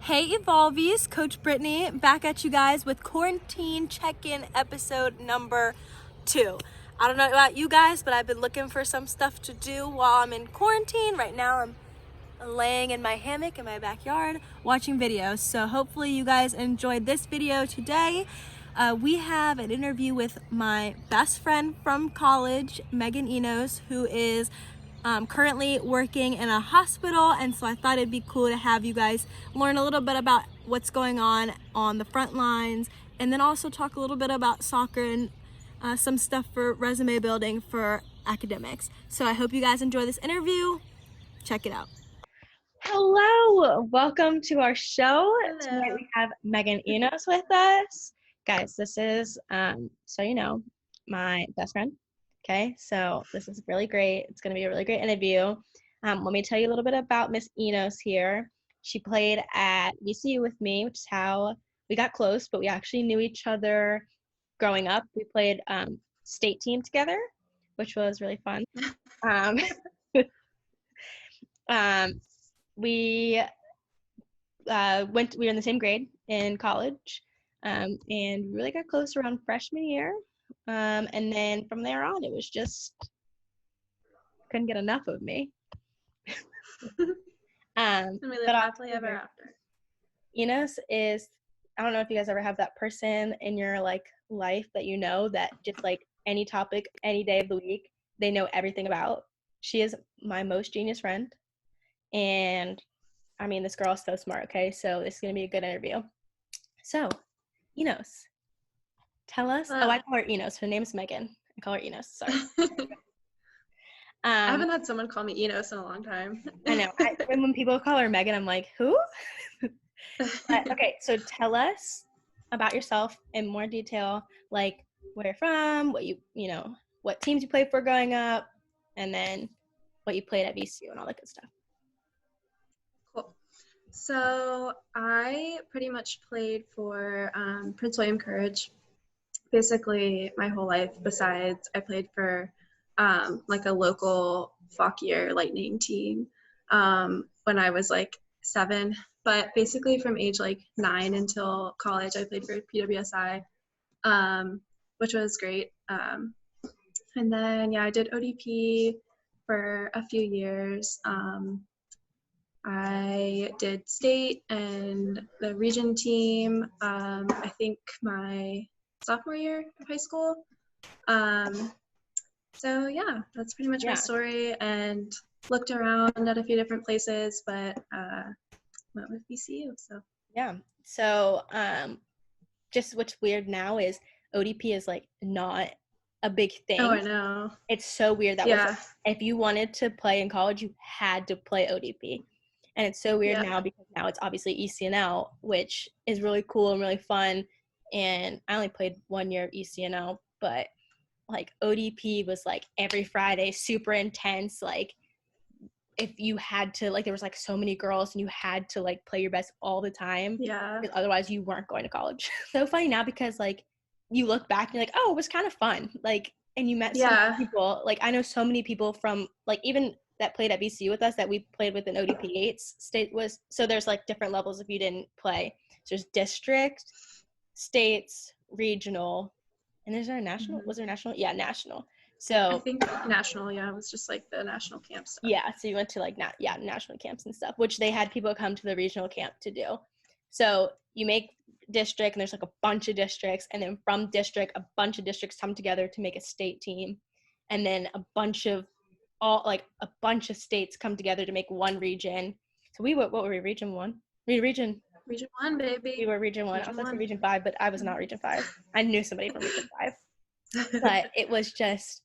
Hey Evolvies, Coach Brittany back at you guys with quarantine check-in episode number 2. I don't know about you guys, but I've been looking for some stuff to do while I'm in quarantine. Right now I'm laying in my hammock in my backyard watching videos. So hopefully you guys enjoyed this video today. We have an interview with my best friend from college, Megan Enos, who is currently working in a hospital, and so I thought it'd be cool to have you guys learn a little bit about what's going on the front lines, and then also talk a little bit about soccer and some stuff for resume building for academics. So I hope you guys enjoy this interview. Check it out. Hello, welcome to our show. Hello. Tonight we have Megan Enos with us. Guys, this is, so you know, my best friend. Okay, so this is really great. It's going to be a really great interview. Let me tell you a little bit about Miss Enos here. She played at VCU with me, which is how we got close, but we actually knew each other growing up. We played state team together, which was really fun. We were in the same grade in college, and we really got close around freshman year. And then from there on, it was just couldn't get enough of me. And we live happily ever after. Enos is, I don't know if you guys ever have that person in your life that you know that just any topic, any day of the week, they know everything about. She is my most genius friend. And I mean, this girl is so smart, okay? So this is going to be a good interview. So, Enos, tell us. Oh, I call her Enos. Her name's Megan. I call her Enos. Sorry. I haven't had someone call me Enos in a long time. I know. When people call her Megan, I'm like, who? But, okay, so tell us about yourself in more detail, like where you're from, what teams you played for growing up, and then what you played at VCU and all that good stuff. Cool. So I pretty much played for Prince William Courage basically my whole life. Besides, I played for a local Fauquier Lightning team when I was 7. But basically from age 9 until college, I played for PWSI, which was great. And then, I did ODP for a few years. I did state and the region team, I think my sophomore year of high school. So yeah, that's pretty much my story, and looked around at a few different places, but went with VCU. So yeah. So just what's weird now is ODP is not a big thing. Oh, I know. It's so weird. That was if you wanted to play in college, you had to play ODP. And it's so weird now because now it's obviously ECNL, which is really cool and really fun. And I only played 1 year of ECNL, but ODP was every Friday, super intense. If you had to, there was so many girls and you had to play your best all the time. Yeah. Because otherwise you weren't going to college. So funny now because you look back and you're oh, it was kind of fun. And you met so many people. I know so many people from even that played at VCU with us that we played with in ODP 8s. State was, so there's different levels if you didn't play. So there's district, states, regional, and is there a national? Was there a national? Yeah, national. So I think national, it was just the national camp stuff. Yeah, so you went to national camps and stuff, which they had people come to the regional camp to do. So you make district, and there's a bunch of districts, and then from district, a bunch of districts come together to make a state team, and then a bunch of states come together to make one region. So what were we, region 1? Region 1, baby. We were region 1. I was going to say region 5, but I was not region 5. I knew somebody from region 5. But it was just,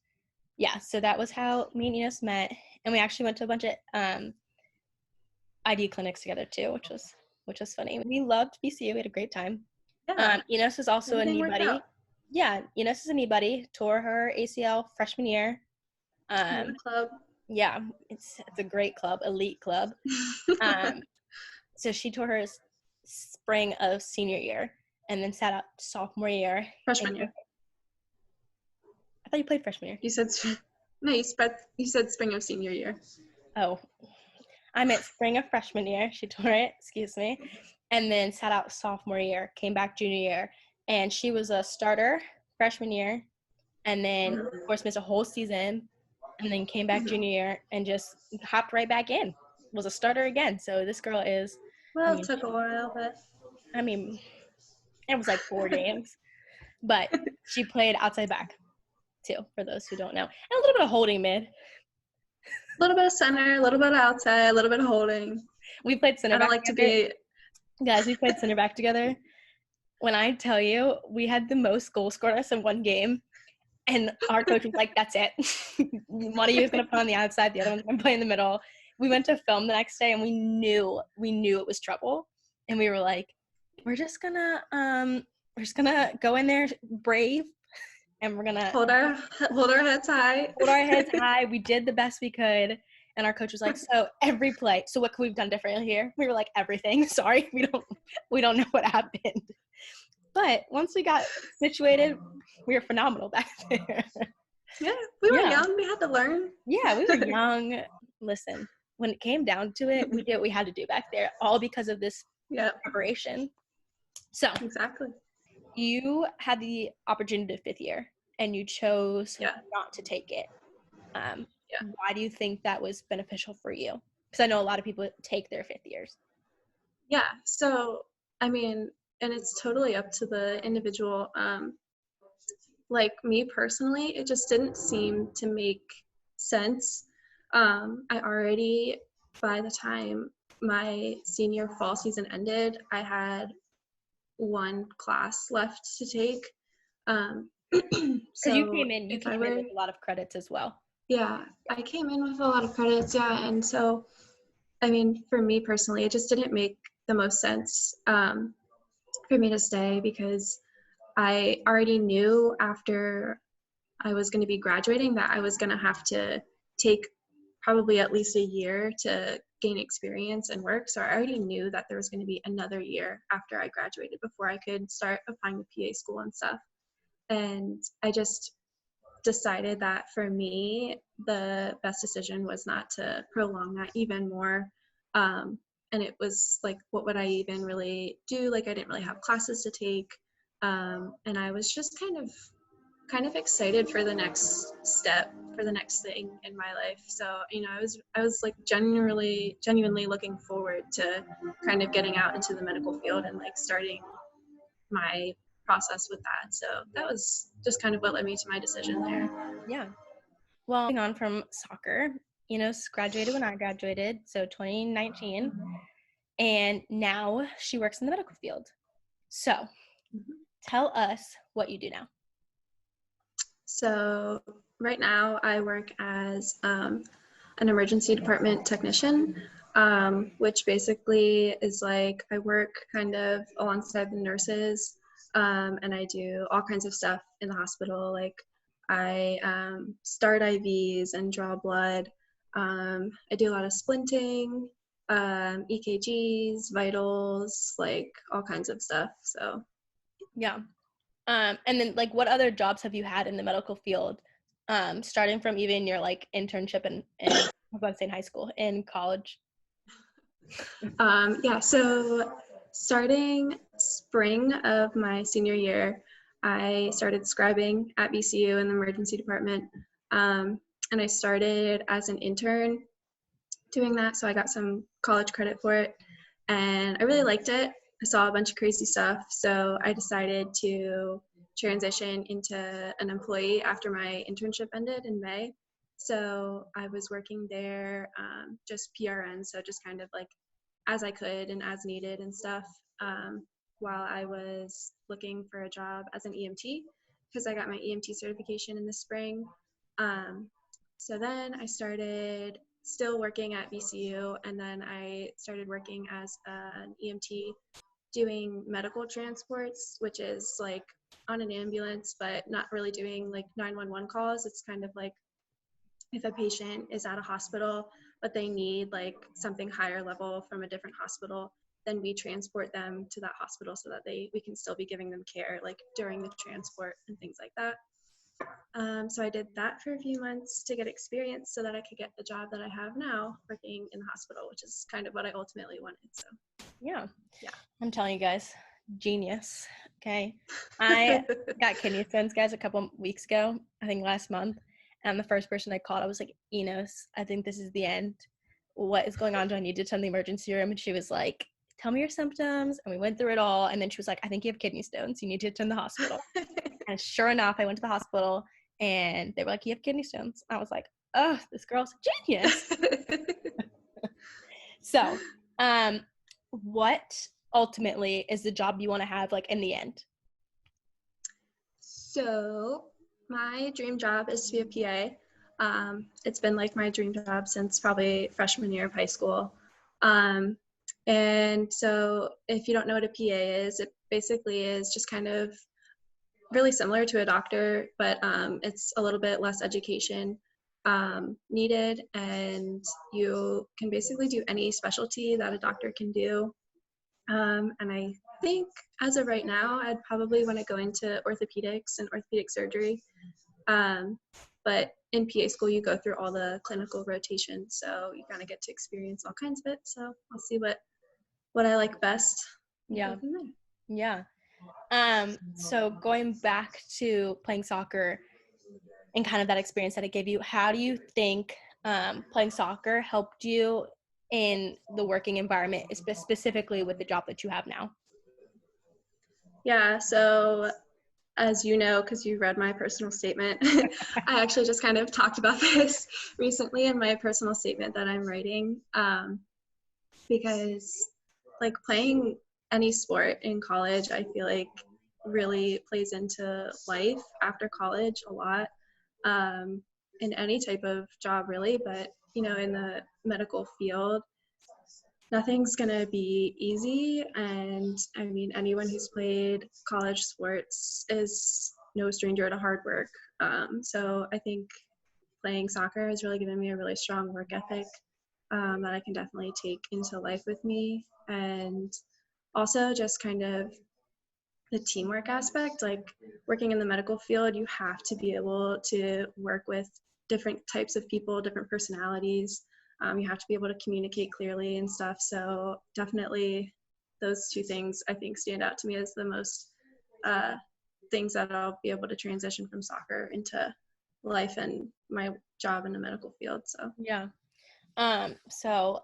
so that was how me and Enos met. And we actually went to a bunch of ID clinics together too, which was funny. We loved VCU. We had a great time. Yeah. Enos is also a knee buddy. Yeah, Enos is a knee buddy. Tore her ACL freshman year. Club. Yeah, it's a great club, elite club. So she tore her spring of senior year and then sat out sophomore year. Freshman year. I thought you played freshman year. You said spring of senior year. Oh, I meant spring of freshman year. She tore it, excuse me. and then sat out sophomore year, came back junior year, and she was a starter freshman year, and then of course missed a whole season, and then came back junior year and just hopped right back in, was a starter again. So this girl is, Well, it took a while, but I mean, it was like 4 games, but she played outside back too, for those who don't know, and a little bit of holding mid. a little bit of center, a little bit of outside, a little bit of holding. We played center I don't back like together. to be. Guys, we played center back together. When I tell you, we had the most goals scored us in one game, and our coach was like, "That's it. One of you is gonna play on the outside, the other one's gonna play in the middle." We went to film the next day, and we knew it was trouble, and we were like, "We're just gonna go in there brave, and we're gonna Hold our heads high. hold our heads high." We did the best we could. And our coach was like, "So every play, so what could we have done differently here?" We were like, "Everything." Sorry, we don't know what happened. But once we got situated, we were phenomenal back there. Yeah, we were young. We had to learn. Yeah, we were young. Listen, when it came down to it, we did what we had to do back there, all because of this preparation. So exactly. You had the opportunity to fifth year, and you chose not to take it. Why do you think that was beneficial for you? Because I know a lot of people take their fifth years. Yeah, so I mean, and it's totally up to the individual. Like me personally, it just didn't seem to make sense. I already, by the time my senior fall season ended, I had one class left to take. Because you came in with a lot of credits as well. Yeah, I came in with a lot of credits, and so, I mean, for me personally, it just didn't make the most sense for me to stay, because I already knew after I was going to be graduating that I was going to have to take probably at least a year to gain experience and work. So I already knew that there was going to be another year after I graduated before I could start applying to PA school and stuff. And I just decided that for me, the best decision was not to prolong that even more. And it was like, what would I even really do? Like, I didn't really have classes to take. And I was just kind of excited for the next step, for the next thing in my life. So, I was like genuinely looking forward to kind of getting out into the medical field and like starting my process with that. So that was just kind of what led me to my decision there. Yeah. Well, moving on from soccer, Enos graduated when I graduated, so 2019, and now she works in the medical field. So tell us what you do now. So right now I work as an emergency department technician, which basically is like I work kind of alongside the nurses, and I do all kinds of stuff in the hospital. Like I start IVs and draw blood. I do a lot of splinting, EKGs, vitals, like all kinds of stuff. So yeah. And then like what other jobs have you had in the medical field? Starting from even your like internship and I was about to say in high school, in college. So starting spring of my senior year, I started scribing at VCU in the emergency department. And I started as an intern doing that, so I got some college credit for it. And I really liked it. I saw a bunch of crazy stuff, so I decided to transition into an employee after my internship ended in May. So I was working there, just PRN, so just kind of like as I could and as needed and stuff, while I was looking for a job as an EMT, because I got my EMT certification in the spring. So then I started still working at VCU, and then I started working as an EMT doing medical transports, which is like on an ambulance, but not really doing like 911 calls. It's kind of like if a patient is at a hospital, but they need like something higher level from a different hospital, then we transport them to that hospital so that we can still be giving them care like during the transport and things like that. So I did that for a few months to get experience so that I could get the job that I have now working in the hospital, which is kind of what I ultimately wanted. So Yeah. yeah. I'm telling you guys, genius. Okay. I got kidney stones, guys, a couple weeks ago, I think last month. And the first person I called, I was like, Enos, I think this is the end. What is going on? Do I need to attend the emergency room? And she was like, tell me your symptoms. And we went through it all. And then she was like, I think you have kidney stones. You need to attend the hospital. And sure enough, I went to the hospital and they were like, you have kidney stones. I was like, oh, this girl's a genius. So, what ultimately is the job you want to have, like, in the end? So my dream job is to be a PA. It's been like my dream job since probably freshman year of high school. And so if you don't know what a PA is, it basically is just kind of really similar to a doctor, but it's a little bit less education needed, and you can basically do any specialty that a doctor can do. And I think as of right now, I'd probably want to go into orthopedics and orthopedic surgery. But in PA school, you go through all the clinical rotations, so you kind of get to experience all kinds of it. So I'll see what I like best. Yeah. Go from there. Yeah. So going back to playing soccer and kind of that experience that it gave you, how do you think playing soccer helped you in the working environment, specifically with the job that you have now? Yeah, so as you know, because you read my personal statement, I actually just kind of talked about this recently in my personal statement that I'm writing, because like playing any sport in college, I feel like really plays into life after college a lot, in any type of job really, but in the medical field, nothing's gonna be easy. And I mean, anyone who's played college sports is no stranger to hard work. So I think playing soccer has really given me a really strong work ethic, that I can definitely take into life with me. And also just kind of the teamwork aspect, like working in the medical field, you have to be able to work with different types of people, different personalities. You have to be able to communicate clearly and stuff. So definitely those two things I think stand out to me as the most things that I'll be able to transition from soccer into life and my job in the medical field. So Yeah. So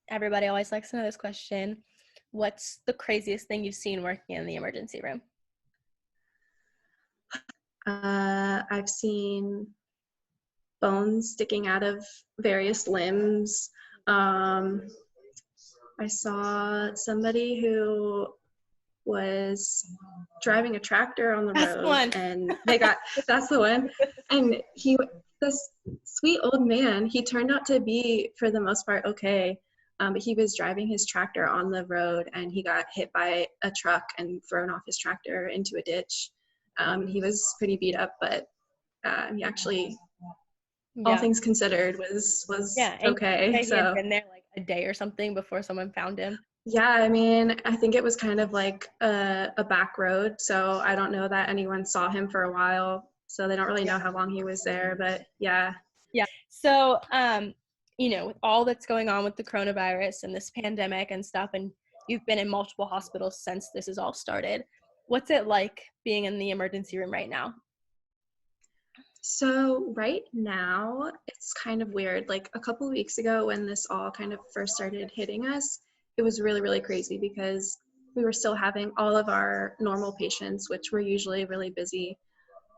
everybody always likes to know this question. What's the craziest thing you've seen working in the emergency room? I've seen bones sticking out of various limbs. I saw somebody who was driving a tractor on the That's the road, one. and that's the one. And this sweet old man, he turned out to be, for the most part, okay. But he was driving his tractor on the road, and he got hit by a truck and thrown off his tractor into a ditch. He was pretty beat up, but he actually, all Yeah. things considered, was Yeah. And okay. he had So been there like a day or something before someone found him. yeah, I mean, I think it was kind of like a back road, so I don't know that anyone saw him for a while, so they don't really know how long he was there, but yeah. Yeah. So, with all that's going on with the coronavirus and this pandemic and stuff, and you've been in multiple hospitals since this has all started, what's it like being in the emergency room right now? So right now, it's kind of weird. Like a couple of weeks ago when this all kind of first started hitting us, it was really, really crazy because we were still having all of our normal patients, which were usually really busy.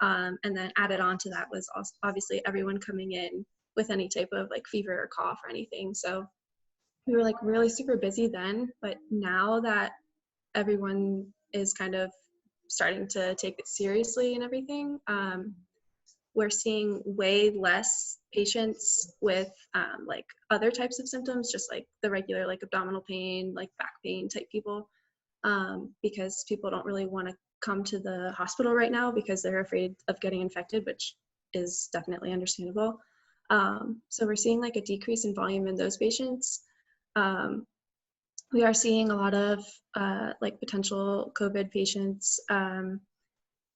And then added on to that was also obviously everyone coming in with any type of like fever or cough or anything. So we were like really super busy then, but now that everyone is kind of starting to take it seriously and everything, we're seeing way less patients with like other types of symptoms, just like the regular like abdominal pain, like back pain type people, because people don't really want to come to the hospital right now because they're afraid of getting infected, which is definitely understandable. So we're seeing like a decrease in volume in those patients. We are seeing a lot of like potential COVID patients,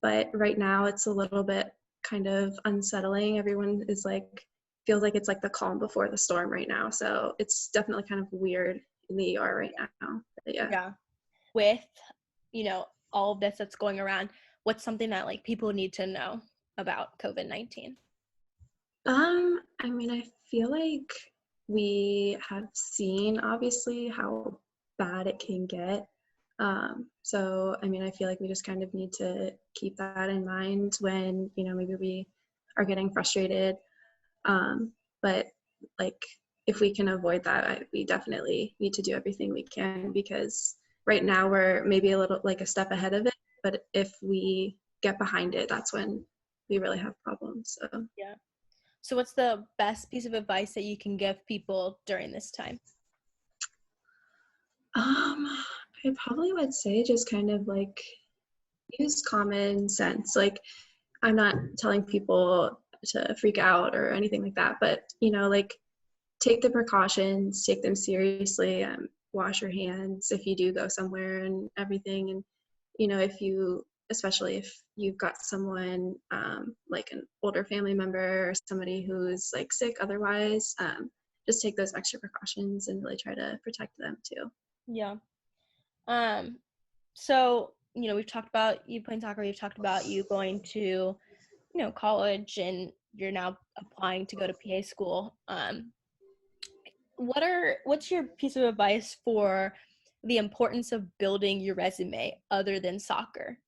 but right now it's a little bit kind of unsettling. Everyone is like, feels like it's like the calm before the storm right now. So it's definitely kind of weird in the ER right now. But yeah. Yeah. With, all of this that's going around, what's something that like people need to know about COVID-19? I mean, I feel like we have seen obviously how bad it can get. So I mean, I feel like we just kind of need to keep that in mind when, maybe we are getting frustrated. But like, if we can avoid that, we definitely need to do everything we can, because right now we're maybe a little like a step ahead of it. But if we get behind it, that's when we really have problems. So. Yeah. So what's the best piece of advice that you can give people during this time? I probably would say just kind of like use common sense. Like, I'm not telling people to freak out or anything like that, but like, take the precautions, take them seriously. Wash your hands if you do go somewhere and everything. And especially if you've got someone like an older family member or somebody who's like sick otherwise, just take those extra precautions and really try to protect them too. Yeah. So, we've talked about you playing soccer, we've talked about you going to, college, and you're now applying to go to PA school. What's your piece of advice for the importance of building your resume other than soccer?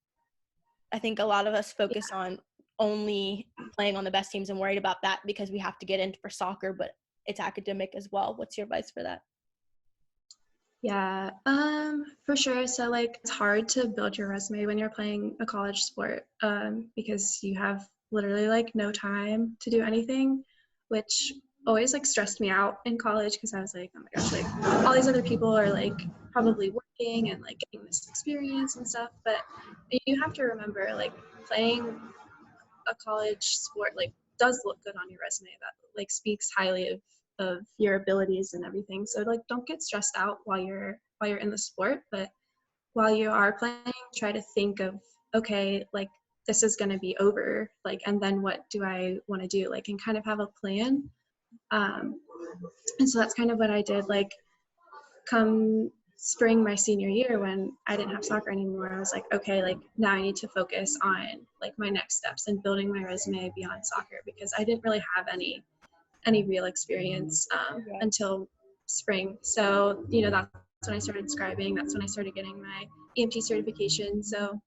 I think a lot of us focus on only playing on the best teams and worried about that because we have to get into for soccer, but it's academic as well. What's your advice for that? Yeah, for sure. So like, it's hard to build your resume when you're playing a college sport, because you have literally like no time to do anything, which always like stressed me out in college, because I was like, oh my gosh, like all these other people are like probably working and like getting this experience and stuff. But you have to remember, like, playing a college sport like does look good on your resume. That like speaks highly of your abilities and everything. So like, don't get stressed out while you're in the sport, but while you are playing, try to think of, okay, like, this is going to be over, like, and then what do I want to do, like, and kind of have a plan. And so that's kind of what I did, like, come spring my senior year, when I didn't have soccer anymore. I was like, okay, like, now I need to focus on like my next steps and building my resume beyond soccer, because I didn't really have any real experience until spring. So that's when I started scribing. That's when I started getting my EMT certification. So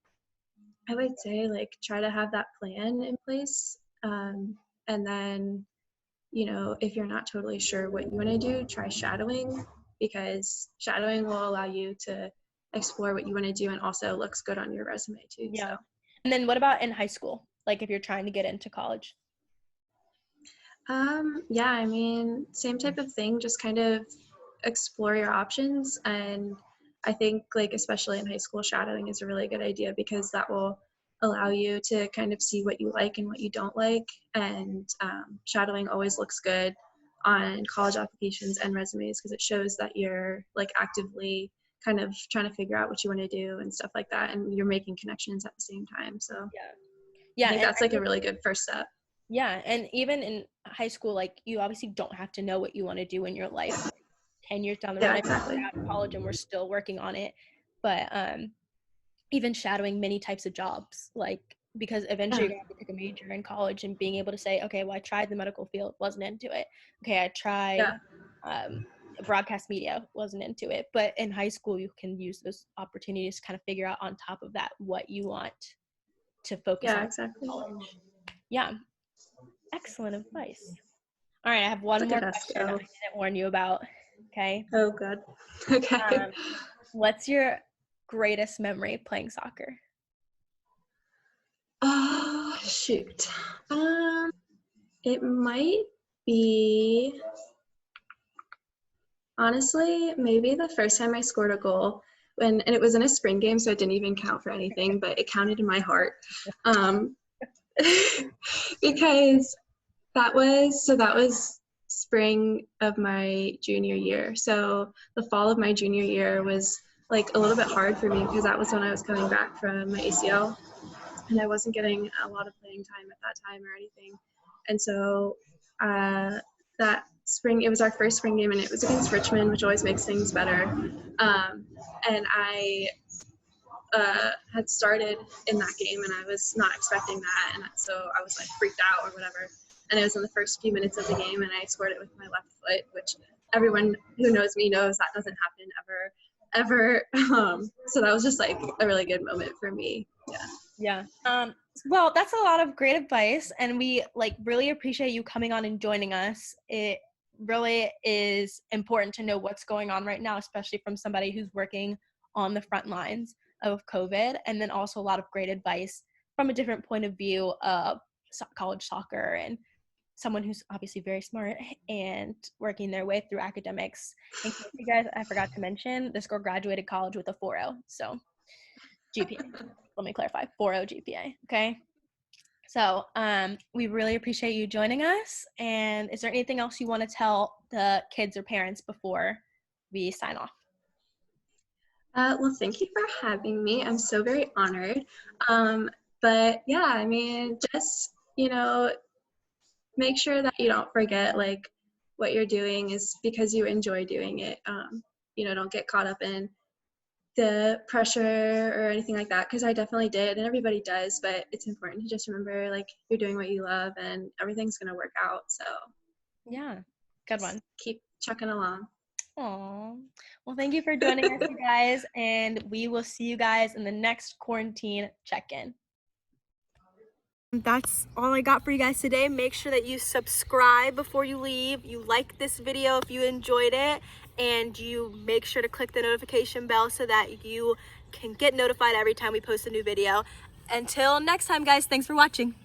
I would say, like, try to have that plan in place, and then if you're not totally sure what you want to do, try shadowing, because shadowing will allow you to explore what you want to do, and also looks good on your resume too. Yeah. So. And then what about in high school? Like if you're trying to get into college? Yeah, I mean, same type of thing, just kind of explore your options. And I think, like, especially in high school, shadowing is a really good idea, because that will allow you to kind of see what you like and what you don't like. And shadowing always looks good on college applications and resumes, because it shows that you're like actively kind of trying to figure out what you want to do and stuff like that. And you're making connections at the same time. So Yeah. I think And that's like a really good first step. yeah. And even in high school, like, you obviously don't have to know what you want to do in your life 10 years down the road. Yeah, I mean, exactly. we're out of college and we're still working on it. But even shadowing many types of jobs, like, because eventually you're going to have to pick a major in college, and being able to say, okay, well, I tried the medical field, wasn't into it. Okay, I tried broadcast media, wasn't into it. But in high school, you can use those opportunities to kind of figure out on top of that what you want to focus on Exactly. in college. Yeah, excellent advice. All right, I have one Look more at us question I go. didn't warn you about. Okay. Oh, good. Okay. What's your greatest memory playing soccer? Oh, shoot. It might be, honestly, maybe the first time I scored a goal, and it was in a spring game, so it didn't even count for anything, but it counted in my heart. Um, because that was spring of my junior year. So the fall of my junior year was like a little bit hard for me, because that was when I was coming back from my ACL. and I wasn't getting a lot of playing time at that time or anything. And so that spring, it was our first spring game, and it was against Richmond, which always makes things better. And I had started in that game, and I was not expecting that, and so I was like freaked out or whatever. And it was in the first few minutes of the game, and I scored it with my left foot, which everyone who knows me knows that doesn't happen ever. So that was just like a really good moment for me. Yeah. Well, that's a lot of great advice, and we like really appreciate you coming on and joining us. It really is important to know what's going on right now, especially from somebody who's working on the front lines of COVID, and then also a lot of great advice from a different point of view of college soccer and someone who's obviously very smart and working their way through academics. In case you guys, I forgot to mention, this girl graduated college with a 4.0, so GPA. Let me clarify, 4.0 GPA, okay? So we really appreciate you joining us. And is there anything else you want to tell the kids or parents before we sign off? Well, thank you for having me. I'm so very honored. But yeah, I mean, just, make sure that you don't forget like what you're doing is because you enjoy doing it. Don't get caught up in the pressure or anything like that, because I definitely did, and everybody does, but it's important to just remember like you're doing what you love and everything's going to work out. So yeah, good one. Keep chucking along. Aww. Well, thank you for joining us, you guys, and we will see you guys in the next quarantine check-in. That's all I got for you guys today. Make sure that you subscribe before you leave. You like this video if you enjoyed it, and you make sure to click the notification bell so that you can get notified every time we post a new video. Until next time, guys, thanks for watching.